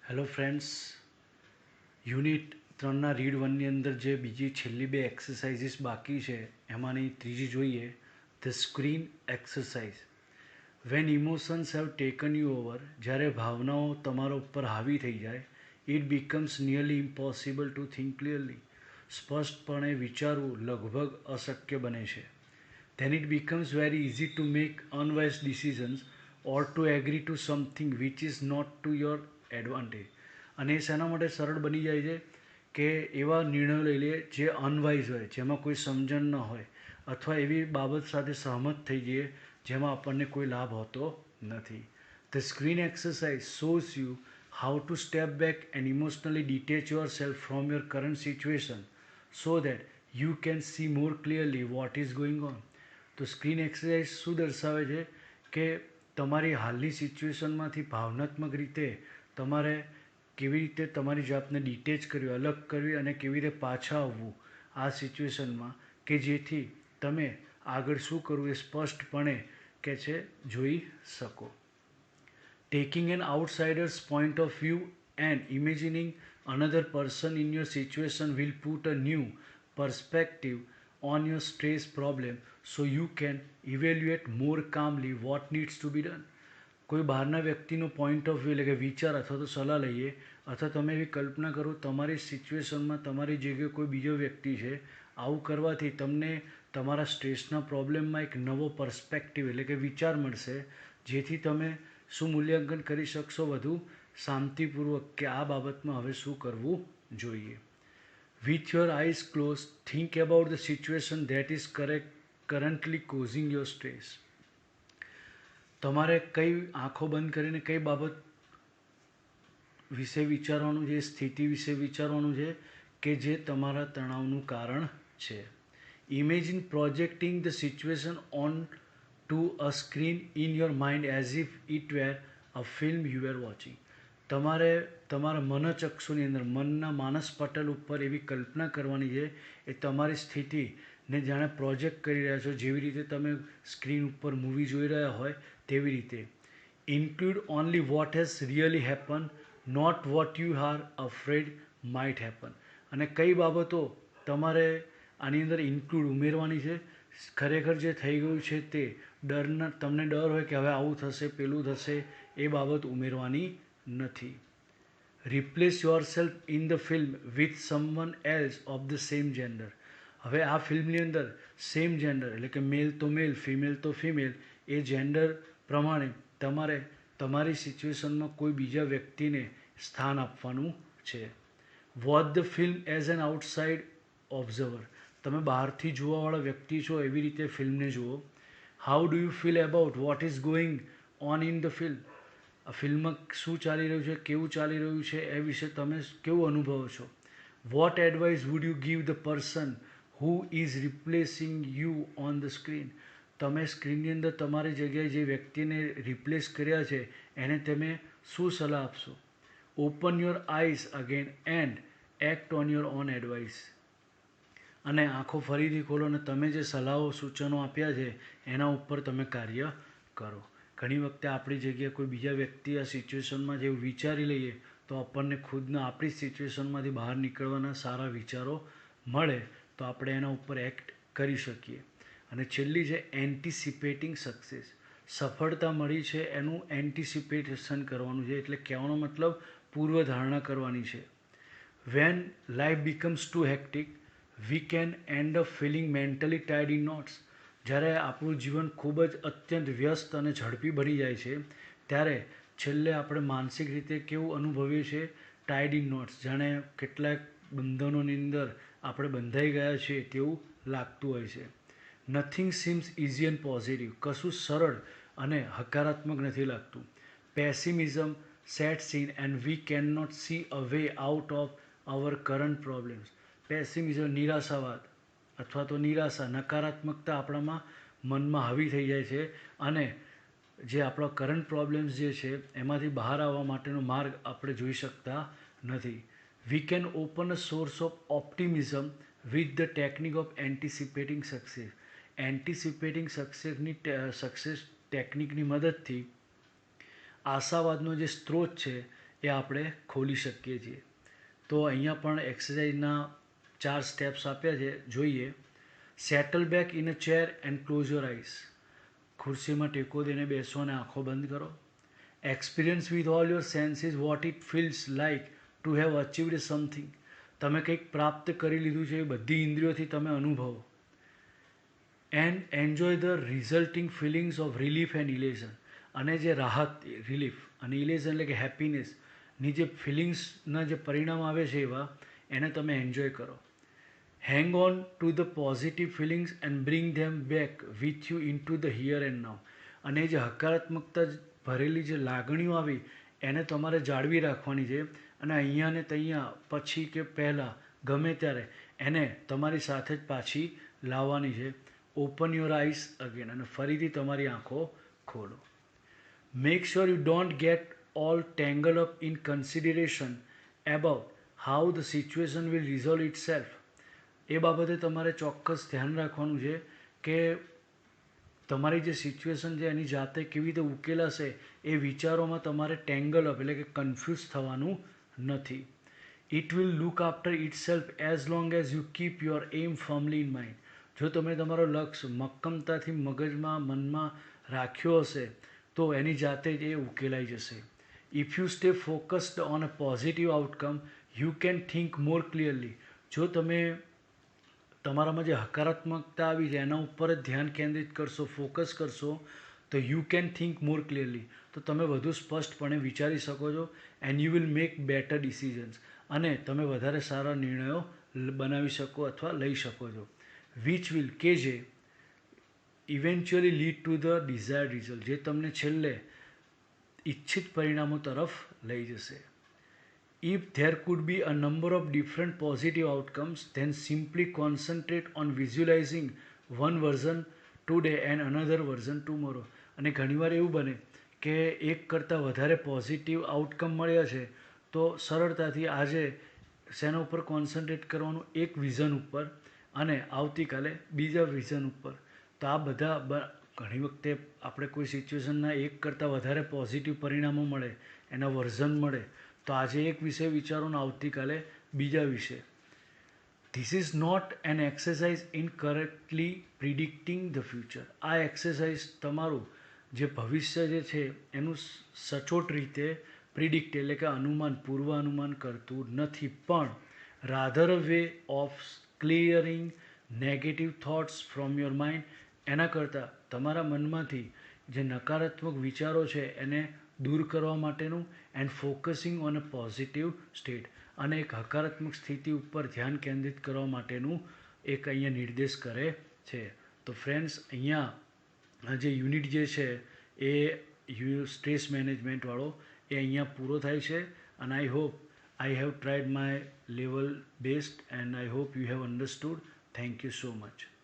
Hello friends, unit 3ના read 1ની અંદર જે બીજી છેલ્લી બે એક્સરસાઇઝીસ બાકી છે એમાંની ત્રીજી જોઈએ, the screen exercise. When emotions have taken you over, જ્યારે ભાવનાઓ તમારા ઉપર હાવી થઈ જાય, it becomes nearly impossible to think clearly. સ્પષ્ટપણે વિચારવું લગભગ અશક્ય બને છે. Then it becomes very easy to make unwise decisions or to agree to something which is not to your advantage. અને એ શેના માટે સરળ બની જાય છે કે એવા નિર્ણયો લઈ લે જે અનવાઇઝ હોય, જેમાં કોઈ સમજણ ન હોય, અથવા એવી બાબત સાથે સહમત થઈ જઈએ જેમાં આપણને કોઈ લાભ હોતો નથી. The screen exercise shows you how to step back and emotionally detach yourself from your current situation so that you can see more clearly what is going on. તો સ્ક્રીન એક્સરસાઇઝ શું દર્શાવે છે કે તમારી હાલની સિચ્યુએશનમાંથી ભાવનાત્મક રીતે તમારે કેવી રીતે તમારી જાતને ડિટેચ કરવી, અલગ કરવી અને કેવી રીતે પાછા આવવું આ સિચ્યુએશનમાં, કે જેથી તમે આગળ શું કરવું એ સ્પષ્ટપણે કે છે જોઈ શકો. Taking an outsider's point of view and imagining another person in your situation will put a new perspective on your stress problem so you can evaluate more calmly what needs to be done. કોઈ બહારના વ્યક્તિનો point of view એટલે કે વિચાર અથવા તો સલાહ લઈએ, અથવા તમે એવી કલ્પના કરો તમારી સિચ્યુએશનમાં તમારી જગ્યાએ કોઈ બીજો વ્યક્તિ છે, આવું કરવાથી તમને તમારા સ્ટ્રેસના પ્રોબ્લેમમાં એક નવો પર્સ્પેક્ટિવ એટલે કે વિચાર મળશે, જેથી તમે શું મૂલ્યાંકન કરી શકશો વધુ શાંતિપૂર્વક કે આ બાબતમાં હવે શું કરવું જોઈએ. With your eyes closed, think about the situation that is currently causing your stress. તમારે કઈ આંખો બંધ કરીને કઈ બાબત વિશે વિચારવાનું છે, સ્થિતિ વિશે વિચારવાનું છે કે જે તમારા તણાવનું કારણ છે. Imagine projecting the situation onto a screen in your mind as if it were a film you were watching. તમારે તમારા મનચક્ષુની અંદર, મનના માનસ પટલ ઉપર એવી કલ્પના કરવાની છે એ તમારી સ્થિતિને જાણે પ્રોજેક્ટ કરી રહ્યા છો, જેવી રીતે તમે સ્ક્રીન ઉપર મૂવી જોઈ રહ્યા હોય તેવી રીતે. Include only what has really happen, not what you are afraid might happen. અને કઈ બાબતો તમારે આની અંદર ઇન્ક્લુડ ઉમેરવાની છે, ખરેખર જે થઈ ગયું છે તે ડરના, તમને ડર હોય કે હવે આવું થશે પેલું થશે, એ બાબત ઉમેરવાની નથી. Replace yourself in the film with someone else of the same gender. હવે આ ફિલ્મની અંદર સેમ જેન્ડર એટલે કે મેલ તો મેલ, ફિમેલ તો ફિમેલ, એ જેન્ડર પ્રમાણે તમારે તમારી સિચ્યુએશનમાં કોઈ બીજા વ્યક્તિને સ્થાન આપવાનું છે. Watch the film as an outside observer. તમે બહારથી જોવાવાળા વ્યક્તિ છો એવી રીતે ફિલ્મને જુઓ. How do you feel about what is going on in the film. આ ફિલ્મમાં શું ચાલી રહ્યું છે, કેવું ચાલી રહ્યું છે, એ વિશે તમે કેવું અનુભવો છો. What advice would you give the person who is replacing you on the screen. તમે સ્ક્રીનની અંદર તમારી જગ્યાએ જે વ્યક્તિને રિપ્લેસ કર્યા છે એને તમે શું સલાહ આપશો. Open your eyes again and act on your own advice. અને આંખો ફરીથી ખોલો અને તમે જે સલાહો સૂચનો આપ્યા છે એના ઉપર તમે કાર્ય કરો. ઘણી વખતે આપણી જગ્યાએ કોઈ બીજા વ્યક્તિ આ સિચ્યુએશનમાં જેવું વિચારી લઈએ તો આપણને ખુદના આપણી સિચ્યુએશનમાંથી બહાર નીકળવાના સારા વિચારો મળે તો આપણે એના ઉપર એક્ટ કરી શકીએ. અને છેલ્લી છે એન્ટિસિપેટિંગ સક્સેસ. સફળતા મળી છે એનું એન્ટિસિપેશન કરવાનું છે, એટલે કહેવાનો મતલબ પૂર્વધારણા કરવાની છે. When life becomes too hectic we can end up feeling mentally tired in knots. જ્યારે આપણું જીવન ખૂબ જ અત્યંત વ્યસ્ત અને ઝડપી બની જાય છે ત્યારે છેલ્લે આપણે માનસિક રીતે કેવું અનુભવીએ છીએ, ટાયર્ડ ઇન નોટ્સ, જાણે કેટલાક બંધનોની અંદર આપણે બંધાઈ ગયા છીએ તેવું લાગતું હોય છે. Nothing seems easy and positive. કશું સરળ અને હકારાત્મક નથી લાગતું. Pessimism sets in and we can not see a way out of our current problems. Pessimism નિરાશાવાદ અથવા તો નિરાશા, નકારાત્મકતા આપણામાં મનમાં હાવી થઈ જાય છે અને જે આપણા કરંટ પ્રોબ્લેમ્સ જે છે એમાંથી બહાર આવવા માટેનો માર્ગ આપણે જોઈ શકતા નથી. We can open a source of optimism with the technique of anticipating success. Anticipating success ટેકનિકની મદદથી આશાવાદનો જે સ્ત્રોત છે એ આપણે ખોલી શકીએ છીએ. તો અહીંયા પણ એક્સરસાઇઝના 4 સ્ટેપ્સ આપ્યા છે, જોઈએ. Settle back in a chair and close your eyes. ખુરશીમાં ટેકો દઈને બેસો અને આંખો બંધ કરો. Experience with all your senses what it feels like to have achieved something. તમે કંઈક પ્રાપ્ત કરી લીધું છે એ બધી ઇન્દ્રિયોથી તમે અનુભવો. And enjoy the resulting feelings of relief and elation. અને જે રાહત, રિલીફ અને ઇલેઝન એટલે કે હેપીનેસની જે ફિલિંગ્સના જે પરિણામ આવે છે એવા, એને તમે એન્જોય કરો. Hang on to the positive feelings and bring them back with you into the here and now. અને જે હકારાત્મકતા ભરેલી જે લાગણીઓ આવી એને તમારે જાળવી રાખવાની છે, અને અહીંયા ને ત્યાં, પછી કે પહેલાં, ગમે ત્યારે એને તમારી સાથે જ પાછી લાવવાની છે. ઓપન યોર આઈઝ અગેન, અને ફરીથી તમારી આંખો ખોલો. Make sure you don't get all tangle up in consideration about how the situation will resolve itself. એ બાબતે તમારે ચોક્કસ ધ્યાન રાખવાનું છે કે તમારી જે સિચ્યુએશન છે એની જાતે કેવી રીતે ઉકેલાશે એ વિચારોમાં તમારે ટેંગલ અપ એટલે કે કન્ફ્યુઝ થવાનું નથી. It will look after itself as long as you keep your aim firmly in mind. જો તમે તમારો લક્ષ્ય મક્કમતાથી મગજમાં, મનમાં રાખ્યો હશે તો એની જાતે જ એ ઉકેલાઈ જશે. If you stay focused on a positive outcome you can think more clearly. જો તમે તમારામાં જે હકારાત્મકતા આવી છે એના ઉપર જ ધ્યાન કેન્દ્રિત કરશો, ફોકસ કરશો, તો you can think more clearly. તો તમે વધુ સ્પષ્ટપણે વિચારી શકો છો. And you will make better decisions. અને તમે વધારે સારા નિર્ણયો બનાવી શકો અથવા લઈ શકો છો. વિચ વિલ, કે જે eventually lead to the desired result, જે તમને છેલ્લે ઈચ્છિત પરિણામો તરફ લઈ જશે. If there could be a number of different positive outcomes, then simply concentrate on visualizing one version today and another version tomorrow. અને ઘણીવાર એવું બને કે એક કરતાં વધારે પોઝિટિવ આઉટકમ મળ્યા છે, તો સરળતાથી આજે શેના ઉપર કોન્સન્ટ્રેટ કરવાનું, એક વિઝન ઉપર, અને આવતીકાલે બીજા વિઝન ઉપર. તો આ બધા ઘણી વખતે આપણે કોઈ સિચ્યુએશનના એક કરતાં વધારે પોઝિટિવ પરિણામો મળે, એના વર્ઝન મળે, તો આજે એક વિષય વિચારો ને આવતીકાલે બીજા વિશે. This is not an exercise in correctly predicting the future. આ એક્સરસાઇઝ તમારું જે ભવિષ્ય જે છે એનું સચોટ રીતે પ્રિડિક્ટ એટલે કે અનુમાન, પૂર્વ અનુમાન કરતું નથી, પણ rather a way of clearing negative thoughts from your mind. એના કરતાં તમારા મનમાંથી જે નકારાત્મક વિચારો છે એને દૂર કરવા માટેનું, and focusing on a positive state, અને એક હકારાત્મક સ્થિતિ ઉપર ધ્યાન કેન્દ્રિત કરવા માટેનું એક અહીંયા નિર્દેશ કરે છે. તો ફ્રેન્ડ્સ, અહીંયા જે યુનિટ જે છે એ સ્ટ્રેસ મેનેજમેન્ટવાળો એ અહીંયા પૂરો થાય છે. અને I hope I have tried my level best and I hope you have understood. Thank you so much.